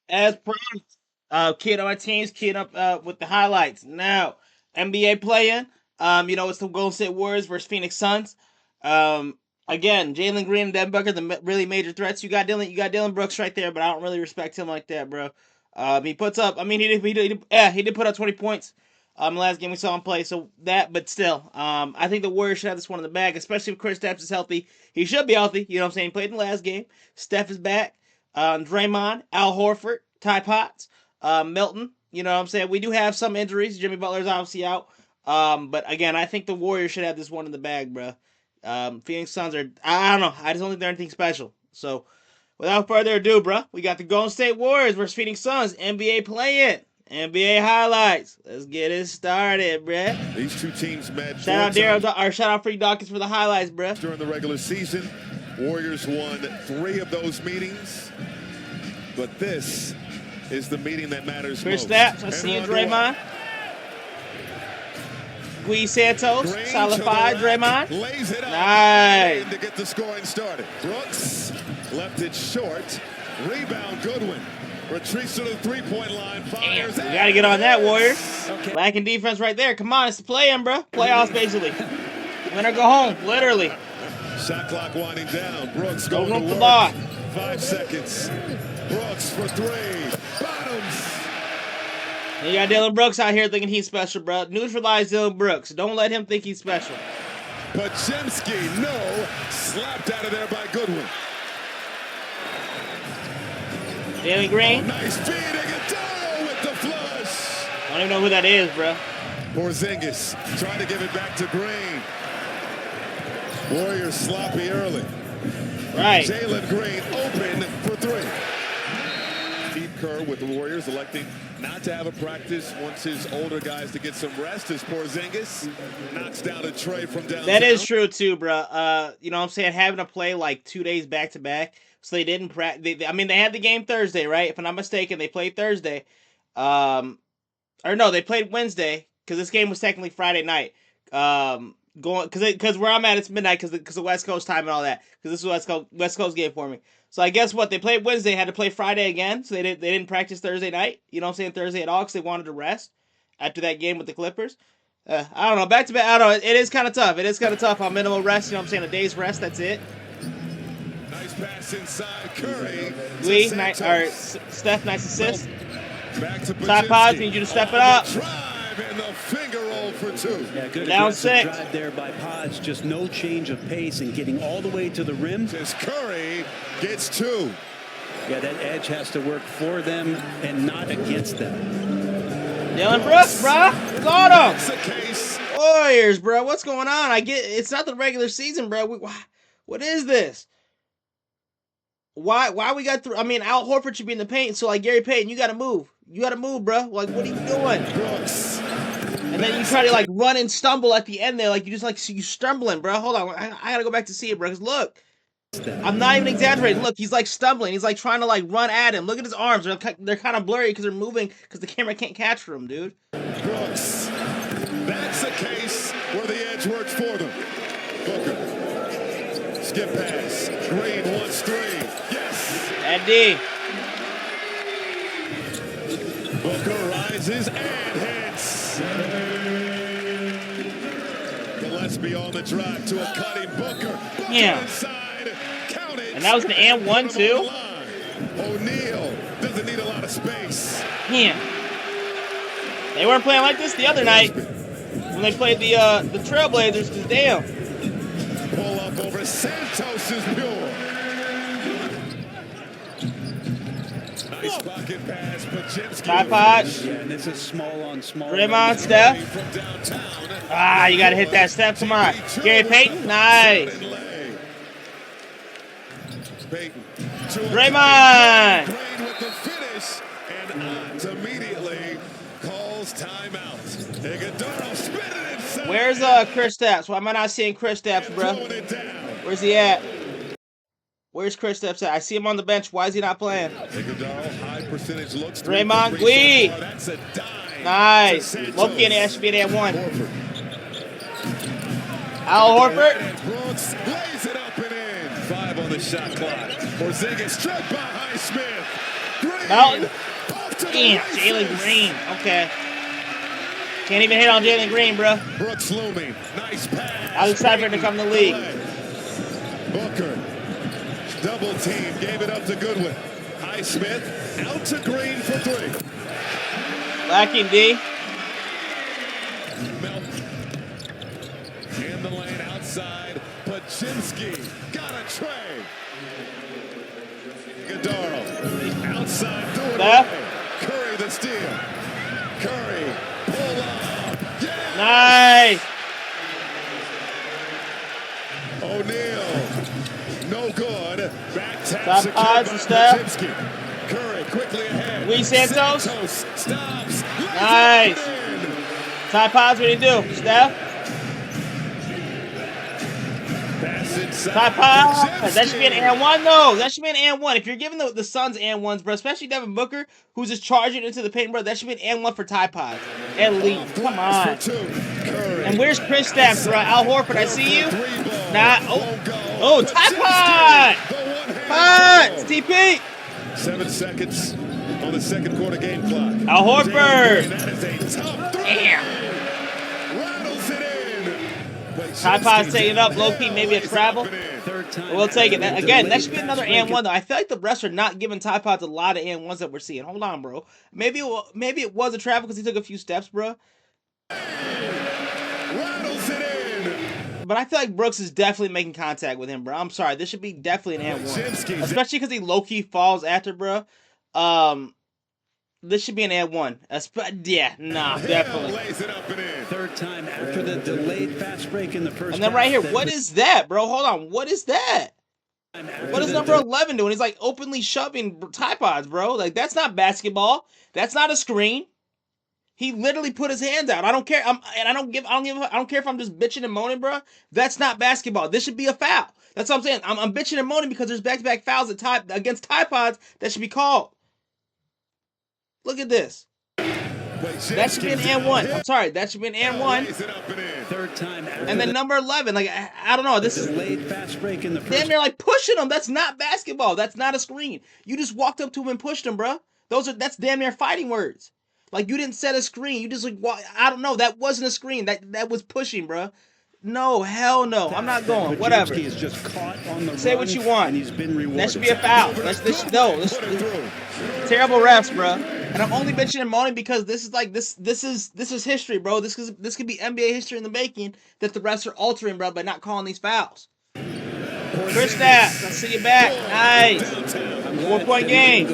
As promised, keying up my teams, keying up with the highlights. Now, NBA play-in. It's the Golden State Warriors versus Phoenix Suns. Again, Jalen Green and Devin Booker, the really major threats. You got Dylan Brooks right there, but I don't really respect him like that, bro. He puts up. I mean, he did put up 20 points. The last game we saw him play, so that, but still, I think the Warriors should have this one in the bag, especially if Chris Stapps is healthy. He should be healthy. You know what I'm saying? He played in the last game. Steph is back. Draymond, Al Horford, Ty Potts, Milton. You know what I'm saying? We do have some injuries. Jimmy Butler's obviously out. But again, I think the Warriors should have this one in the bag, bro. Phoenix Suns are, I don't know. I just don't think they're anything special. So, without further ado, bro, we got the Golden State Warriors versus Phoenix Suns. NBA play-in. NBA highlights. Let's get it started, bruh. These two teams met. Shout out Free Dawkins for the highlights, bruh. During the regular season, Warriors won 3 of those meetings, but this is the meeting that matters Chris most. Stapps, I see you, Draymond. Gui Santos, solid 5, Draymond. Lays it up nice. To get the scoring started. Brooks left it short. Rebound, Goodwin. Retreats to the three-point line. Fires. Damn, we got to get on that, Warriors. Okay. Lacking defense right there. Come on, it's the play-in, bro. Playoffs, basically. Win or go home, literally. Shot clock winding down. Brooks no going room to for work. ball. 5 seconds. Brooks for 3. Bottoms. You got Dylan Brooks out here thinking he's special, bro. Neutralize Dylan Brooks. Don't let him think he's special. Pajemski, no. Slapped out of there by Goodwin. Jalen Green. Oh, nice feed. Iguodala with the flush. I don't even know who that is, bro. Porzingis trying to give it back to Green. Warriors sloppy early. Right. Jalen Green open for 3. Steve Kerr with the Warriors electing not to have a practice, wants his older guys to get some rest as Porzingis knocks down a tray from downtown. That is true too, bro. You know what I'm saying? Having to play like 2 days back to back, so they didn't practice. I mean, they had the game Thursday, right? If I'm not mistaken, they played Thursday. Or no, they played Wednesday because this game was technically Friday night. Because where I'm at, it's midnight because of West Coast time and all that. Because this is West Coast game for me. So I guess what they played Wednesday, had to play Friday again. So they didn't practice Thursday night. You know what I'm saying? Thursday at all because they wanted to rest after that game with the Clippers. I don't know. Back to back. I don't know. It is kind of tough. It is kind of tough on minimal rest. You know what I'm saying? A day's rest. That's it. Nice pass inside Curry. Steph, nice assist. Back to Top Pods, need you to step it up. Drive and the finger roll for 2. Yeah, good down aggressive 6. drive there by Pods. Just no change of pace and getting all the way to the rim. As Curry gets 2. Yeah, that edge has to work for them and not against them. Dylan Brooks, bro. Got him. That's the case. Warriors, bro. What's going on? I get it's not the regular season, bro. What is this? Why we got through? I mean, Al Horford should be in the paint. So like Gary Payton, you got to move. You got to move, bro. Like, what are you doing? Brooks. And then you try to like run and stumble at the end there, like you just like you stumbling, bro. Hold on, I gotta go back to see it, bro. Cause look, I'm not even exaggerating. Look, he's like stumbling. He's like trying to like run at him. Look at his arms. They're kind of blurry because they're moving because the camera can't capture him, dude. Brooks. That's the case where the edge works for them. Booker. Skip pass. Green wants 3. Yes. That D. Booker rises and hits. Gillespie on the drive to a cutting Booker. Booker Yeah. inside. Count it. And that was an and 1 too. O'Neal doesn't need a lot of space. Yeah. They weren't playing like this the other night when they played the Trailblazers. Cause damn. Pull up over Santos is pure. Nice pocket pass, Pajemski. Tripod. Yeah, and this is small on small. Draymond, Steph. You gotta hit that Steph. Come on. Gary Payton. Nice. Draymond. With the finish, and Ott immediately calls timeout. Iguodala spinning inside. Where's Chris Stapps? Why am I not seeing Chris Stapps, bro? Where's he at? Where's Chris Stapps at? I see him on the bench. Why is he not playing? Iguodala, high percentage looks. Draymond Gui. That's a dime. Nice. Loki and SB at 1. Al Horford. Brooks lays it up and in. 5 on the shot clock. Porzingis struck by Highsmith. Green. Melton. Off to the Damn, races. Jalen Green. Okay. Can't even hit on Jalen Green, bro. Brooks looming. Nice pass. I was excited for him to come to the league. Booker. Double team. Gave it up to Goodwin. Highsmith out to Green for three. Lacking D. Melton. In the lane outside. Pachinski. Got a tray. Godaro. Outside. Threw it away. Curry the steal. Curry. Pull up. Yeah. Nice. O'Neal. No good. Back tap Top secured odds by and stuff. Pachinski. Curry quickly ahead. Luis Santos. Stops. Nice. Ty Pods, what do you do? Steph? Pass inside. Ty Pods. That should be an and one, though. That should be an and one. If you're giving the Suns and ones, bro, especially Devin Booker, who's just charging into the paint, bro, that should be an and one for Ty Pods. At least. Come on. And where's Chris Stapps, bro? Al Horford, I see you. Nah. Oh, Ty Pods. Pods. TP. 7 seconds on the second quarter game clock. Al Horford. That is a tough three. Damn. Rattles it in. Ty Pods taking up, low-key, maybe a travel. Third time. We'll take it. Again, that should be another and one, though. I feel like the refs are not giving Ty Pods a lot of and ones that we're seeing. Hold on, bro. Maybe it was a travel because he took a few steps, bro. Rattles it in. But I feel like Brooks is definitely making contact with him, bro. I'm sorry. This should be definitely an and one. Especially because he low-key falls after, bro. This should be an and one. Yeah, nah, definitely. Lays it up and in. Third time after the delayed fast break in the first. And then right here, what is that, bro? Hold on. What is that? What is number 11 doing? He's like openly shoving Ty Pods, bro. Like, that's not basketball. That's not a screen. He literally put his hands out. I don't care. I don't care if I'm just bitching and moaning, bro. That's not basketball. This should be a foul. That's what I'm saying. I'm bitching and moaning because there's back-to-back fouls against Ty Pods that should be called. Look at this. That should be an and one. I'm sorry. That should be an and one. Third time after And then number 11, like, I don't know. This is delayed fast break in the first. damn near like pushing him. That's not basketball. That's not a screen. You just walked up to him and pushed him, bro. That's damn near fighting words. Like, you didn't set a screen. You just like, I don't know. That wasn't a screen. That was pushing, bro. No, hell no. I'm not going. Whatever. Is just caught on the Say what you want. And he's been rewarded. That should be a foul. Terrible refs, bro. And I'm only bitching and moaning because this is history, bro. This could be NBA history in the making that the refs are altering, bro, by not calling these fouls. Chris Stapps, I see you back. Nice. 4-point game.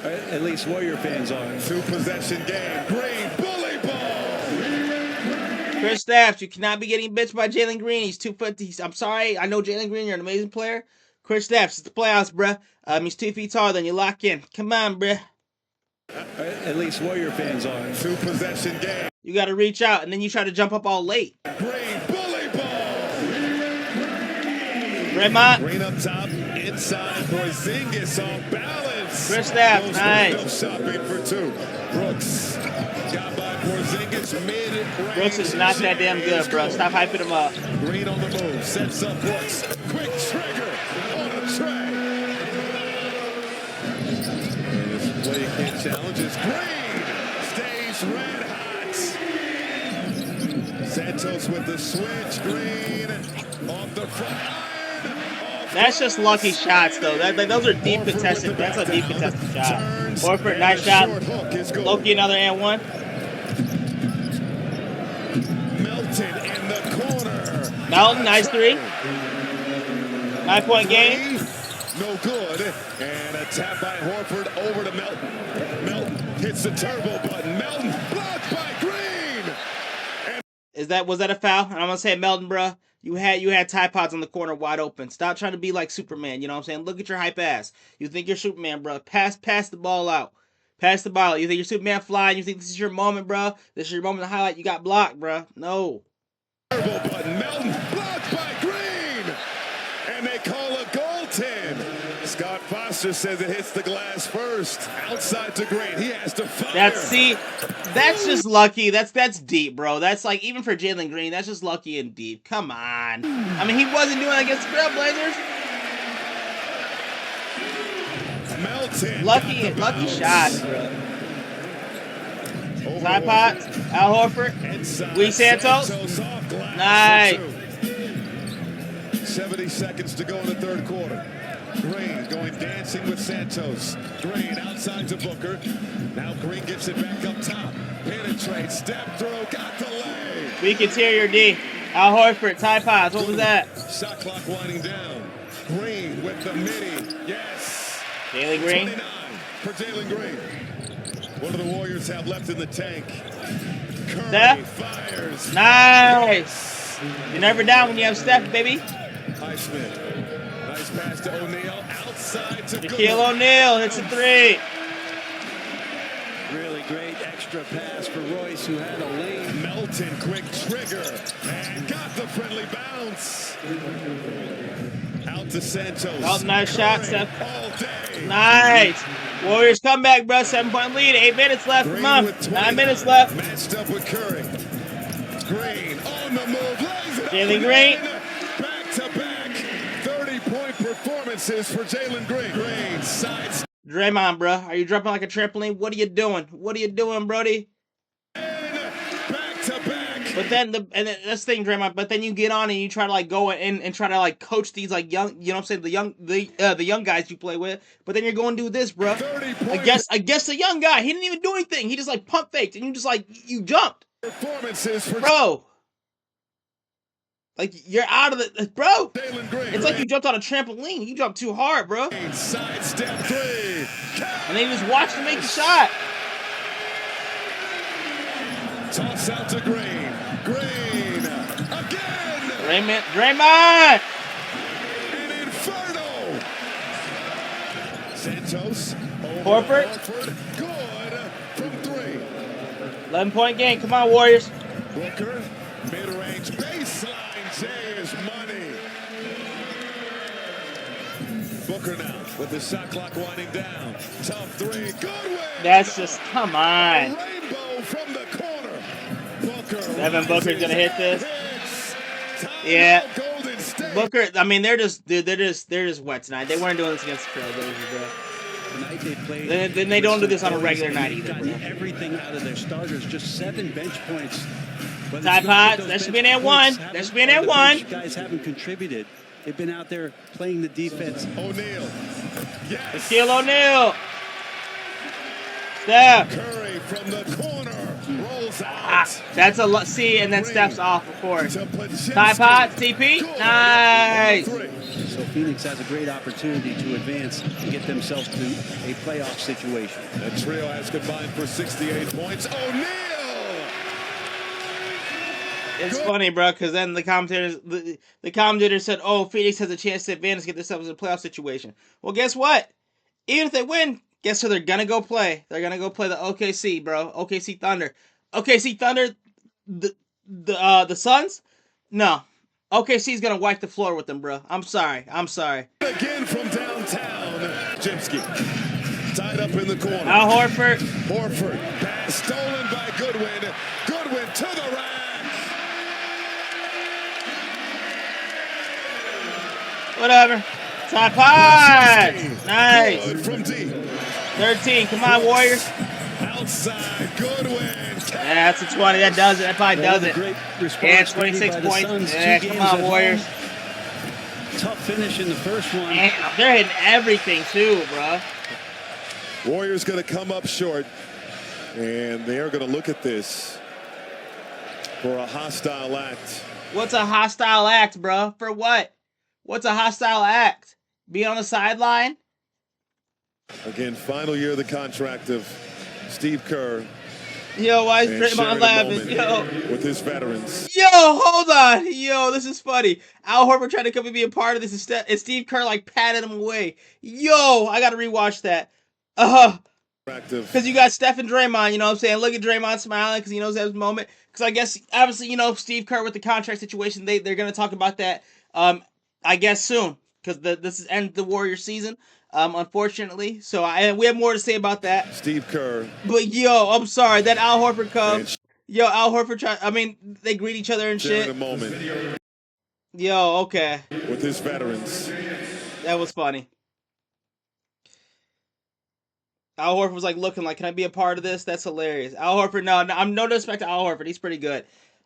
At least Warrior fans are. 2-possession game. Green bully ball. Chris Stapps, you cannot be getting bitched by Jalen Green. He's 2 foot. I'm sorry. I know Jalen Green. You're an amazing player. Chris Stapps, it's the playoffs, bruh. He's 2 feet taller than you. Lock in. Come on, bruh. At least Warrior fans are. 2-possession game. You got to reach out, and then you try to jump up all late. Green bully ball. Draymond. Green up top, inside. Porzingis off balance. Chris Stapps, nice. Shopping for two. Brooks got by Porzingis mid-range. Brooks is not that damn good, bro. Stop hyping him up. Green on the move, sets up Brooks. Quick trigger on a tray. And this play kid challenges Green. Stays red hot. Santos with the switch. Green off the front iron. That's just lucky shots, though. Those are deep contested. That's a deep contested shot. Horford, nice shot. Loki, another and one. Melton in the corner. Melton, nice 3. 9-point game. No good. And a tap by Horford over to Melton. Melton hits the turbo button. Melton blocked by Green. Was that a foul? And I'm gonna say Melton, bro. You had Ty Pods on the corner wide open. Stop trying to be like Superman. You know what I'm saying? Look at your hype ass. You think you're Superman, bro? Pass the ball out. Pass the ball out. You think you're Superman flying? You think this is your moment, bro? This is your moment to highlight. You got blocked, bro. No. Turbo button. Melton blocked by Green. And they call a goaltend. Scott Foster says it hits the glass first. Outside to Green. He has to fire. That's just lucky. That's deep, bro. That's like, even for Jalen Green, that's just lucky and deep. Come on. I mean, he wasn't doing it against the Trailblazers. Melton. Lucky shots, bro. Side pots. Al Horford. Lee Santos. Nice. 70 seconds to go in the third quarter. Green going dancing with Santos. Green outside to Booker. Now Green gets it back up top. Penetrates, step through, got the lay. Weak interior D. Al Horford, tie pods. What was that? Shot clock winding down. Green with the midi. Yes. Jalen Green. 29 for Jalen Green. What do the Warriors have left in the tank? Curry Steph. Fires. Nice. You're never down when you have Steph, baby. Highsmith. Nice pass to O'Neal. Outside to Shaquille O'Neal hits a three. Really great extra pass for Royce, who had a lane. Melton, quick trigger. And got the friendly bounce. Out to Santos. Oh, nice shot, Steph. All day. Nice. Warriors come back, bro. 7-point lead. 8 minutes left. Come on. 9 minutes left. Matched up with Curry. Green on the move. Jalen Green. Back to back. 30-point performances for Jalen Green. Green sides. Draymond, bro. Are you dropping like a trampoline? What are you doing? What are you doing, Brody? Back to back. But then that's the thing, Draymond. But then you get on and you try to like go in and try to like coach these like young, you know what I'm saying, the young guys you play with. But then you're going to do this, bro. I guess the young guy, he didn't even do anything. He just like pump faked and you just like you jumped, Performances for bro. Like you're out of the bro. Jalen Green. It's like you jumped on a trampoline. You jumped too hard, bro. Side step three. And then you just watched him make the shot. Toss out to Green. Green again. Draymond. An inferno. Santos. Horford. Good from three. 11-point game. Come on, Warriors. Booker. Mid-range baseline. Jay is money. Booker now with the shot clock winding down. Tough three. Good win. That's just, come on. Rainbow from the corner. Booker. Devin Booker's gonna hit this. Yeah. Booker, I mean, they're just wet tonight. They weren't doing this against the Trailblazers, bro. Tonight they played. Then they don't do this on a regular night either, bro. Everything out of their starters, just 7 bench points. Tie pods, that should be an at one. That should be an at one. Guys haven't contributed. They've been out there playing the defense. O'Neal. Yes. Shaquille O'Neal. Steph. Curry from the corner. Rolls out. That's a lot. See, and then Steph's off, of course. Tie pods, TP. Nice. So Phoenix has a great opportunity to advance and get themselves to a playoff situation. The trio has combined for 68 points. O'Neal. It's funny, bro, because then the commentator said, "Oh, Phoenix has a chance to advance, get themselves in a playoff situation." Well, guess what? Even if they win, guess who they're gonna go play? They're gonna go play the OKC, bro. OKC Thunder. OKC Thunder. The Suns. No, OKC's gonna wipe the floor with them, bro. I'm sorry. Again from downtown. Jimsky tied up in the corner. Al Horford. Horford. Pass stolen by Goodwin. Goodwin to the rack. Whatever. Tie pods. Nice. Good from deep. 13. Come on, Warriors. Outside. Goodwin. Yeah, that's a 20. That does it. That probably does it. Yeah, 26 points. Yeah, come on, Warriors. Tough finish in the first one. Damn, they're hitting everything too, bro. Warriors going to come up short, and they are going to look at this for a hostile act. What's a hostile act, bro? For what? What's a hostile act? Be on the sideline? Again, final year of the contract of Steve Kerr. Yo, why is And Draymond sharing a laughing? moment Yo. with his veterans. Yo, hold on. Yo, this is funny. Al Horford tried to come and be a part of this, and Steve Kerr like patted him away. Yo, I gotta rewatch that. Because you got Steph and Draymond, you know what I'm saying? Look at Draymond smiling because he knows that moment. Because I guess, obviously, you know, Steve Kerr with the contract situation, they're going to talk about that, I guess, soon. Because this is end the Warriors season, unfortunately. So we have more to say about that. Steve Kerr. But, yo, I'm sorry. That Al Horford comes. Yo, Al Horford, they greet each other and shit. In a moment. Yo, okay. With his veterans. That was funny. Al Horford was like looking like, can I be a part of this? That's hilarious. Al Horford, no, I'm no disrespect to Al Horford. He's pretty good.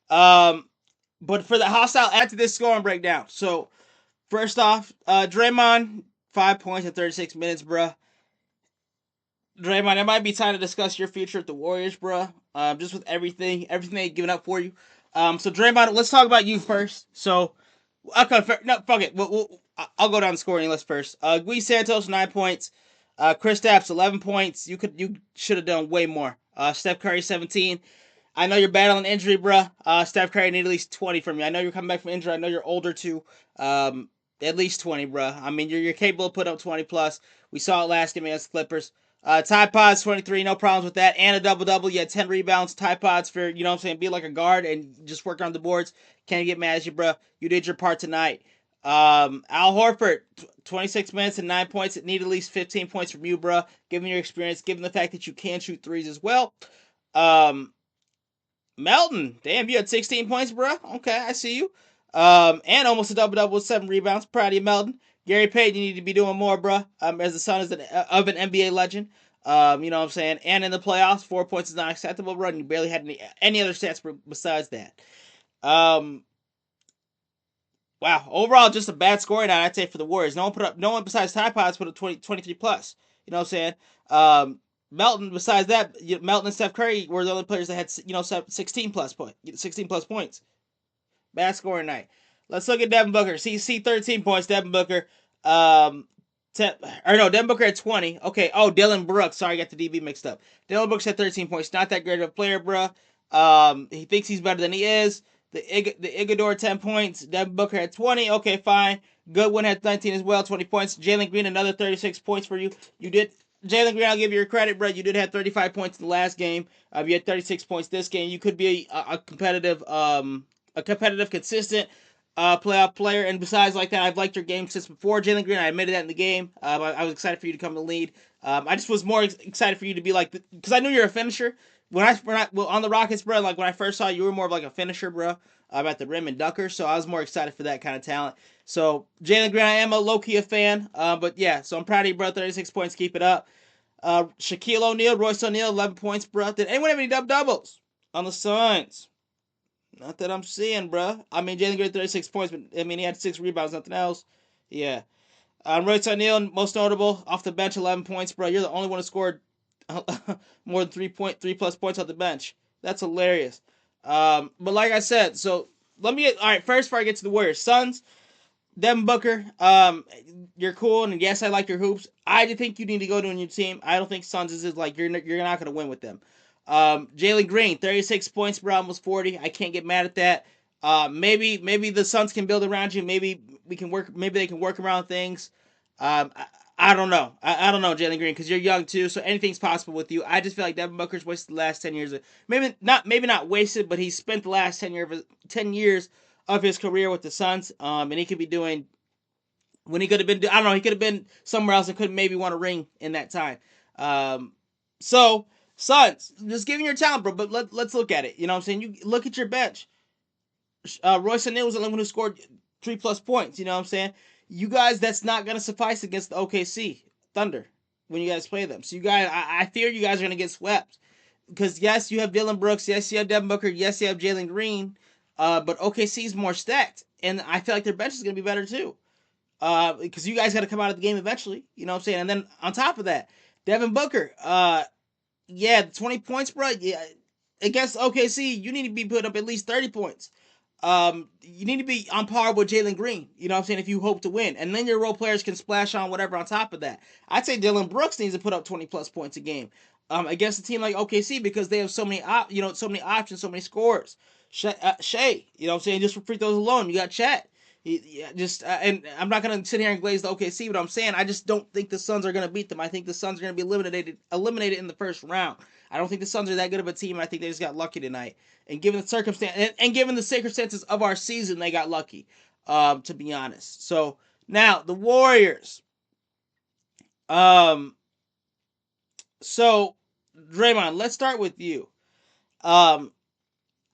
But for the hostile, add to this scoring breakdown. So first off, Draymond, 5 points in 36 minutes, bruh. Draymond, it might be time to discuss your future with the Warriors, bruh. Just with everything they've given up for you. So Draymond, let's talk about you first. So, okay, no, fuck it. I'll go down the scoring list first. Guy Santos, 9 points. Kristaps, 11 points. You should have done way more. Steph Curry, 17. I know you're battling injury, bruh. Steph Curry need at least 20 from you. I know you're coming back from injury. I know you're older too. At least 20, bruh. I mean, you're capable of putting up 20 plus. We saw it last game against the Clippers. Tide Pods, 23, no problems with that. And a double-double. You had 10 rebounds. Tide Pods for, you know what I'm saying, be like a guard and just work on the boards. Can't get mad at you, bruh. You did your part tonight. Al Horford, 26 minutes and 9 points. It need at least 15 points from you, bruh. Given your experience, given the fact that you can shoot threes as well. Melton, damn, you had 16 points, bro. Okay, I see you. And almost a double-double with 7 rebounds. Proud of you, Melton. Gary Payton, you need to be doing more, bro. As the son of an NBA legend. You know what I'm saying? And in the playoffs, 4 points is not acceptable, bro. And you barely had any other stats besides that. Wow. Overall, just a bad scoring night, I'd say, for the Warriors. No one besides Tide Pods put up 23 plus. You know what I'm saying? Melton, besides that, Melton and Steph Curry were the only players that had 16 plus points. Bad scoring night. Let's look at Devin Booker. See 13 points. Devin Booker. Devin Booker had 20. Okay. Oh, Dylan Brooks. Sorry, I got the DB mixed up. Dylan Brooks had 13 points. Not that great of a player, bro. He thinks he's better than he is. The Iguodala 10 points. Devin Booker had 20. Okay, fine. Goodwin had 19 as well, 20 points. Jalen Green, another 36 points for you. You did. Jalen Green, I'll give you your credit, bro. You did have 35 points in the last game. You had 36 points this game. You could be a competitive, consistent playoff player. And besides like that, I've liked your game since before Jalen Green. I admitted that in the game. I was excited for you to come to the lead. I just was more excited for you to be like, because I knew you're a finisher. When I on the Rockets, bro, like when I first saw you, you were more of like a finisher, bro. At the rim and dunker, so I was more excited for that kind of talent. So Jalen Green, I am a low-key a fan, but yeah, so I'm proud of you, bro. 36 points, keep it up. Shaquille O'Neal, Royce O'Neal, 11 points, bro. Did anyone have any doubles on the Suns? Not that I'm seeing, bro. I mean, Jalen Green 36 points, but I mean he had 6 rebounds, nothing else. Yeah. Royce O'Neal, most notable, off the bench, 11 points, bro. You're the only one who scored more than 3 plus points off the bench. That's hilarious. But like I said, so let me get all right. First, before I get to the Warriors, Suns, Devin Booker. You're cool, and yes, I like your hoops. I do think you need to go to a new team. I don't think Suns is like you're not gonna win with them. Jalen Green, 36 points, bro, almost 40. I can't get mad at that. Maybe the Suns can build around you. Maybe we can work. Maybe they can work around things. I don't know. I don't know, Jalen Green, because you're young too, so anything's possible with you. I just feel like Devin Booker's wasted the last 10 years. Maybe not wasted, but he spent the last 10 years of his career with the Suns. And he could be doing when he could have been. I don't know. He could have been somewhere else and could maybe won a ring in that time. So Suns, just giving your talent, bro. But let's look at it. You know what I'm saying? You look at your bench. Royce O'Neal was the only one who scored 3 plus points. You know what I'm saying? You guys, that's not gonna suffice against the OKC Thunder when you guys play them. So you guys, I fear you guys are gonna get swept because yes, you have Dylan Brooks, yes, you have Devin Booker, yes, you have Jalen Green, but OKC is more stacked, and I feel like their bench is gonna be better too. Because you guys got to come out of the game eventually. You know what I'm saying? And then on top of that, Devin Booker, yeah, 20 points, bro. Yeah, against OKC, you need to be put up at least 30 points. You need to be on par with Jalen Green. You know what I'm saying? If you hope to win, and then your role players can splash on whatever on top of that. I'd say Dylan Brooks needs to put up 20 plus points a game. Against a team like OKC because they have so many options, so many scores. Shea, you know what I'm saying? Just for free throws alone, you got Chet. And I'm not gonna sit here and glaze the OKC, but I'm saying I just don't think the Suns are gonna beat them. I think the Suns are gonna be eliminated in the first round. I don't think the Suns are that good of a team. I think they just got lucky tonight. And given the circumstances of our season, they got lucky. To be honest. So now the Warriors. So Draymond, let's start with you.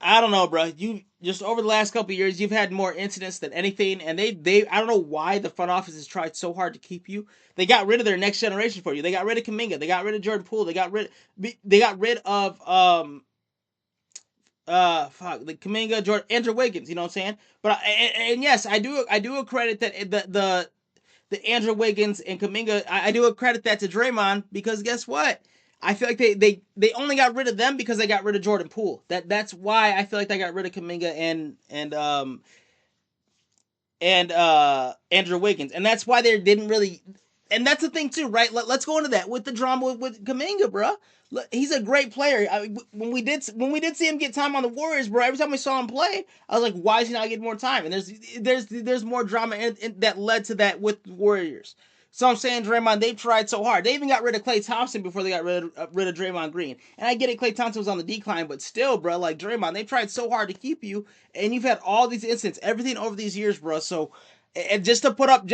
I don't know, bro. You just over the last couple of years, you've had more incidents than anything, and they I don't know why the front office has tried so hard to keep you. They got rid of their next generation for you. They got rid of Kuminga. They got rid of Jordan Poole. They got rid of fuck the Kuminga, Jordan, Andrew Wiggins. You know what I'm saying? But and yes, I do accredit that the Andrew Wiggins and Kuminga. I do accredit that to Draymond because guess what? I feel like they only got rid of them because they got rid of Jordan Poole. That's why I feel like they got rid of Kuminga and Andrew Wiggins, and that's why they didn't really. And that's the thing too, right? Let's go into that with the drama with Kuminga, bro. He's a great player. When we did see him get time on the Warriors, bro. Every time we saw him play, I was like, why is he not getting more time? And there's more drama that led to that with the Warriors. So I'm saying, Draymond, they've tried so hard. They even got rid of Klay Thompson before they got rid of Draymond Green. And I get it, Klay Thompson was on the decline, but still, bro, like Draymond, they tried so hard to keep you, and you've had all these incidents, everything over these years, bro. So, and just to put up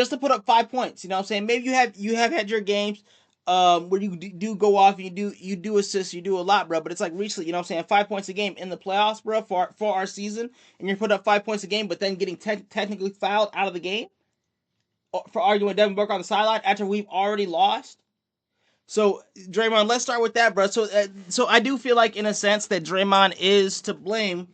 5 points, you know what I'm saying? Maybe you have had your games where you do go off and you do assist, you do a lot, bro. But it's like recently, you know what I'm saying? 5 points a game in the playoffs, bro, for our season, and you're putting up 5 points a game, but then getting technically fouled out of the game for arguing with Devin Booker on the sideline after we've already lost. So Draymond, let's start with that, bro. So I do feel like in a sense that Draymond is to blame.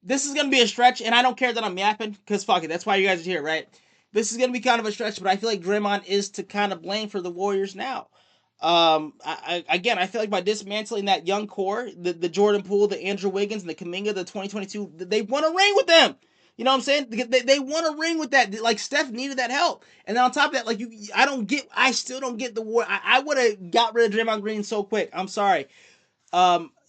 This is gonna be a stretch, and I don't care that I'm yapping because fuck it. That's why you guys are here, right? This is gonna be kind of a stretch, but I feel like Draymond is to kind of blame for the Warriors now. Again, I feel like by dismantling that young core, the Jordan Poole, the Andrew Wiggins, and the Kuminga, the 2022, they won a ring with them. You know what I'm saying? They won a ring with that. Like Steph needed that help, and then on top of that, like I still don't get the war. I would have got rid of Draymond Green so quick. I'm sorry.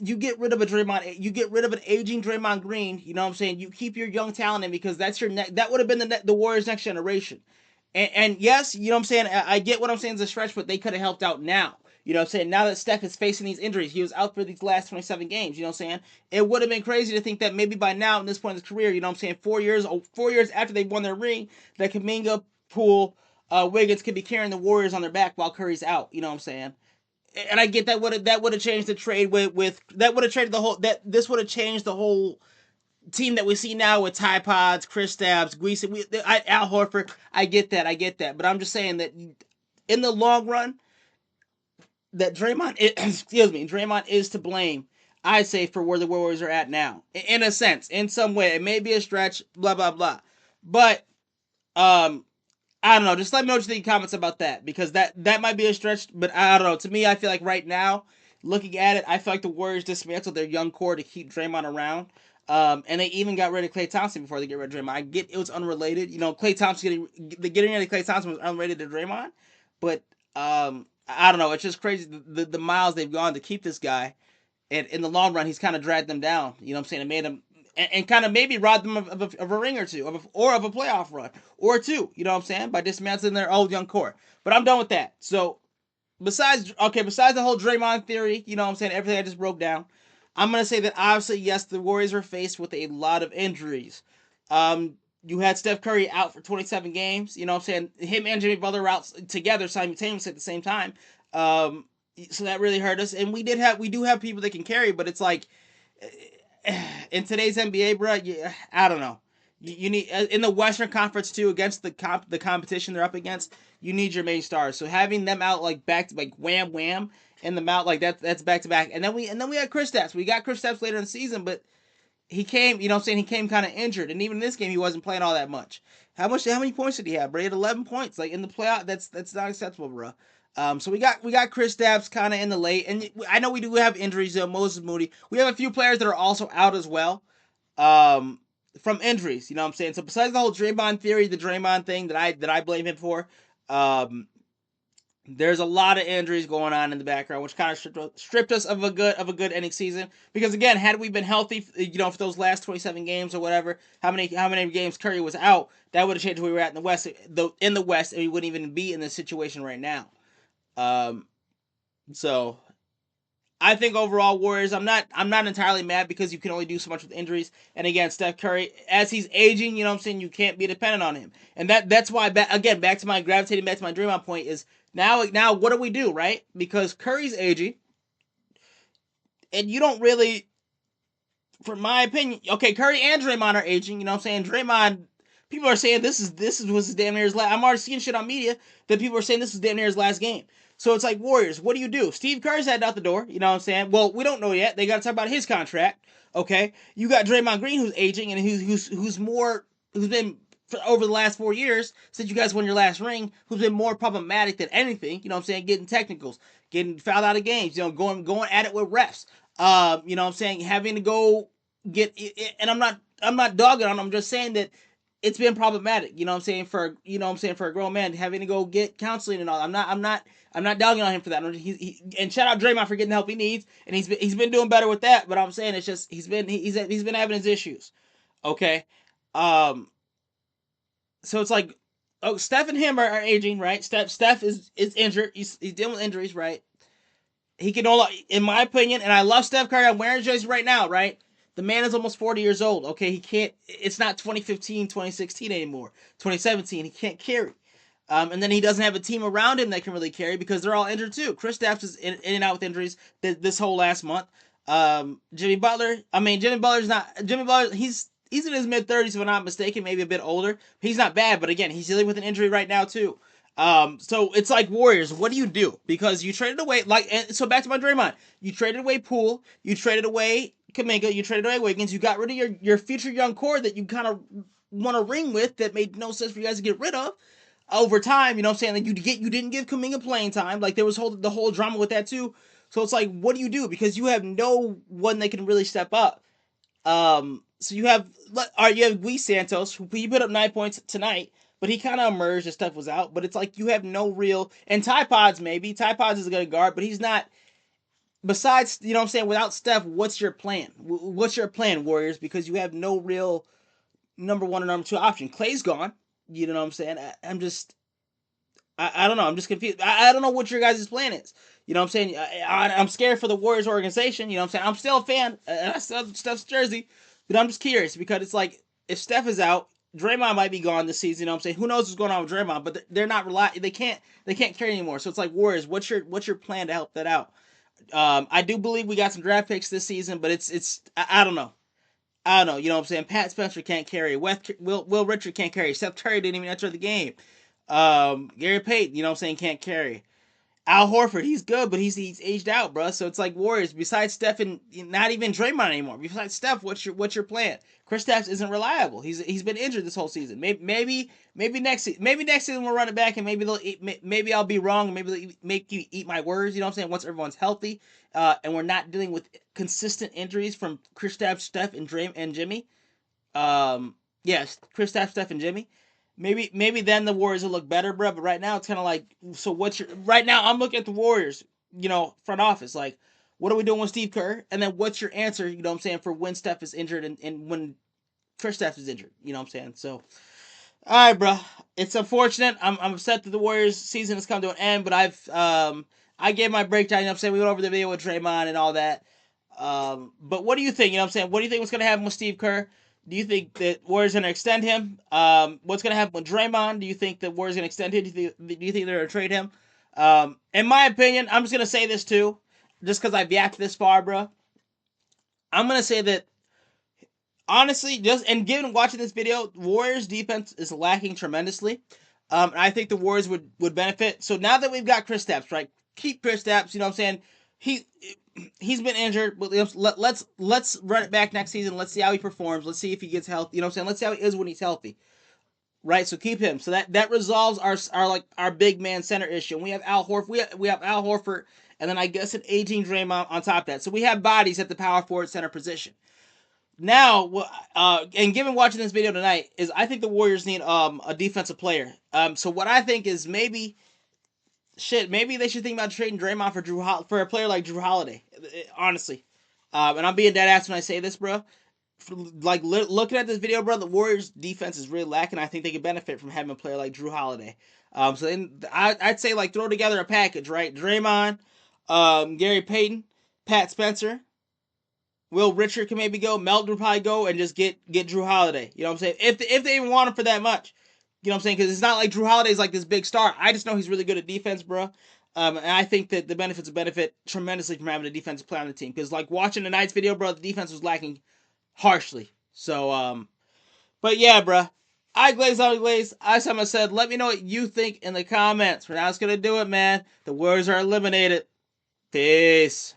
You get rid of a Draymond, you get rid of an aging Draymond Green. You know what I'm saying? You keep your young talent in because that's that would have been the Warriors' next generation. And yes, you know what I'm saying? I get what I'm saying is a stretch, but they could have helped out now. You know what I'm saying? Now that Steph is facing these injuries, he was out for these last 27 games. You know what I'm saying? It would have been crazy to think that maybe by now, in this point in his career, you know what I'm saying, 4 years after they won their ring, that Kuminga, Poole, Wiggins could be carrying the Warriors on their back while Curry's out. You know what I'm saying? And I get that would have changed the trade with that would have traded the whole that this would have changed the whole team that we see now with Tide Pods, Chris Stabs, Gleason, Al Horford. I get that, but I'm just saying that in the long run, that Draymond, Draymond is to blame. I say for where the Warriors are at now, in a sense, in some way, it may be a stretch, blah blah blah, but um, I don't know. Just let me know what you think in comments about that because that might be a stretch, but I don't know. To me, I feel like right now, looking at it, I feel like the Warriors dismantled their young core to keep Draymond around. And they even got rid of Klay Thompson before they get rid of Draymond. I get it was unrelated. You know, Klay Thompson getting rid of Klay Thompson was unrelated to Draymond, but I don't know. It's just crazy the miles they've gone to keep this guy, and in the long run, he's kind of dragged them down. You know what I'm saying? It made them and kind of maybe robbed them of a ring or two, or of a playoff run or two. You know what I'm saying? By dismantling their old young core. But I'm done with that. So besides the whole Draymond theory, you know what I'm saying? Everything I just broke down. I'm gonna say that obviously yes, the Warriors were faced with a lot of injuries. You had Steph Curry out for 27 games. You know what I'm saying? Him and Jimmy Butler were out together simultaneously at the same time. So that really hurt us. And we do have people that can carry, but it's like in today's NBA, bro, I don't know. You need in the Western Conference too against the competition they're up against. You need your main stars. So having them out like back to like wham wham in the mount like that's back to back. And then we had Chris Stapps. We got Chris Stapps later in the season, but he came. You know what I'm saying? He came kind of injured, and even in this game he wasn't playing all that much. How many points did he have, bro? He had 11 points. Like in the playoff, that's not acceptable, bro. So we got Chris Stapps kind of in the late, and I know we do have injuries. Moses Moody. We have a few players that are also out as well, from injuries. You know what I'm saying? So besides the whole Draymond theory, the Draymond thing that I blame him for, there's a lot of injuries going on in the background, which kind of stripped us of a good ending season. Because again, had we been healthy, you know, for those last 27 games or whatever, how many games Curry was out, that would have changed where we were at in the West. In the West, and we wouldn't even be in this situation right now. So I think overall Warriors, I'm not entirely mad because you can only do so much with injuries. And again, Steph Curry, as he's aging, you know what I'm saying, you can't be dependent on him. And that's why again, back to my Draymond point is now what do we do, right? Because Curry's aging and you don't really for my opinion, okay, Curry and Draymond are aging. You know what I'm saying? Draymond, people are saying this was his damn near his last. I'm already seeing shit on media that people are saying this is damn near his last game. So it's like Warriors. What do? Steve Kerr's heading out the door. You know what I'm saying? Well, we don't know yet. They got to talk about his contract. Okay, you got Draymond Green who's aging and who's been over the last 4 years since you guys won your last ring, who's been more problematic than anything. You know what I'm saying? Getting technicals, getting fouled out of games. You know, going at it with refs. You know what I'm saying? Having to go get and I'm not dogging on him. I'm just saying that it's been problematic. You know what I'm saying? For a grown man having to go get counseling and all. I'm not dogging on him for that. And shout out Draymond for getting the help he needs, and he's been doing better with that. But I'm saying it's just he's been having his issues. Okay, um, so it's like, oh, Steph and him are aging, right? Steph is injured. He's dealing with injuries, right? He can only, in my opinion, and I love Steph Curry. I'm wearing jersey right now, right? The man is almost 40 years old. Okay, he can't. It's not 2015, 2016 anymore. 2017, he can't carry. And then he doesn't have a team around him that can really carry because they're all injured too. Kristaps is in and out with injuries this whole last month. Jimmy Butler. I mean, Jimmy Butler's not. Jimmy Butler. He's in his mid-30s, if I'm not mistaken, maybe a bit older. He's not bad, but again, he's dealing with an injury right now too. So it's like Warriors. What do? Because you traded away, so back to my Draymond. You traded away Poole. You traded away Kuminga. You traded away Wiggins. You got rid of your future young core that you kind of want to ring with that made no sense for you guys to get rid of over time. You know what I'm saying? Like you didn't give Kuminga playing time. Like there was the whole drama with that too. So it's like, what do? Because you have no one that can really step up. So you have Luis Santos, who he put up 9 points tonight, but he kind of emerged and stuff was out. But it's like you have no real, and Ty Pods maybe. Ty Pods is a good guard, but he's not. Besides, you know what I'm saying, without Steph, what's your plan? What's your plan, Warriors? Because you have no real number one or number two option. Clay's gone. You know what I'm saying? I don't know. I'm just confused. I don't know what your guys' plan is. You know what I'm saying? I'm scared for the Warriors organization. You know what I'm saying? I'm still a fan. I still have Steph's jersey. But I'm just curious because it's like, if Steph is out, Draymond might be gone this season. You know what I'm saying? Who knows what's going on with Draymond? But they're not they can't carry anymore. So it's like, Warriors, what's your plan to help that out? I do believe we got some draft picks this season, but it's I don't know. I don't know. You know what I'm saying? Pat Spencer can't carry. Will Richard can't carry. Seth Curry didn't even enter the game. Gary Payton, you know what I'm saying, can't carry. Al Horford, he's good, but he's aged out, bro. So it's like, Warriors. Besides Steph and not even Draymond anymore. Besides Steph, what's your plan? Kristaps isn't reliable. He's been injured this whole season. Maybe next season we'll run it back, and maybe I'll be wrong. Maybe they'll make you eat my words. You know what I'm saying? Once everyone's healthy, and we're not dealing with consistent injuries from Kristaps, Steph, and Jimmy. Yes, Kristaps, Steph, and Jimmy. Maybe then the Warriors will look better, bro. But right now it's kind of like, so right now I'm looking at the Warriors, front office, like, what are we doing with Steve Kerr? And then what's your answer, you know what I'm saying, for when Steph is injured and when Kristaps is injured, you know what I'm saying? So, all right, bro. It's unfortunate. I'm upset that the Warriors season has come to an end, but I gave my breakdown, you know what I'm saying? We went over the video with Draymond and all that. But what do you think? You know what I'm saying? What do you think was going to happen with Steve Kerr? Do you think that Warriors going to extend him? What's going to happen with Draymond? Do you think that Warriors going to extend him? Do you think they're going to trade him? In my opinion, I'm just going to say this too, just because I've yacked this far, bro. I'm going to say that, honestly, given watching this video, Warriors defense is lacking tremendously. And I think the Warriors would benefit. So now that we've got Kristaps, right? Keep Kristaps, you know what I'm saying? He's been injured, but let's run it back next season. Let's see how he performs. Let's see if he gets healthy. You know what I'm saying? Let's see how he is when he's healthy. Right? So keep him. So that resolves our big man center issue. And we have Al Horford. We have Al Horford, and then I guess an aging Draymond on top of that. So we have bodies at the power forward center position. Now, and given watching this video tonight, is I think the Warriors need a defensive player. So what I think is maybe they should think about trading Draymond for a player like Jrue Holiday. Honestly, and I'm being dead ass when I say this, bro. Like looking at this video, bro, the Warriors defense is really lacking. I think they could benefit from having a player like Jrue Holiday. So then I'd say like throw together a package, right? Draymond, Gary Payton, Pat Spencer. Will Richard can maybe go. Melton will probably go and just get Jrue Holiday. You know what I'm saying? If they even want him for that much. You know what I'm saying? Because it's not like Jrue Holiday's like this big star. I just know he's really good at defense, bro. And I think that the benefits benefit tremendously from having a defensive player on the team. Because like watching tonight's video, bro, the defense was lacking harshly. So, but yeah, bruh. I glaze on glaze. As I said, let me know what you think in the comments. For now, it's gonna do it, man. The Warriors are eliminated. Peace.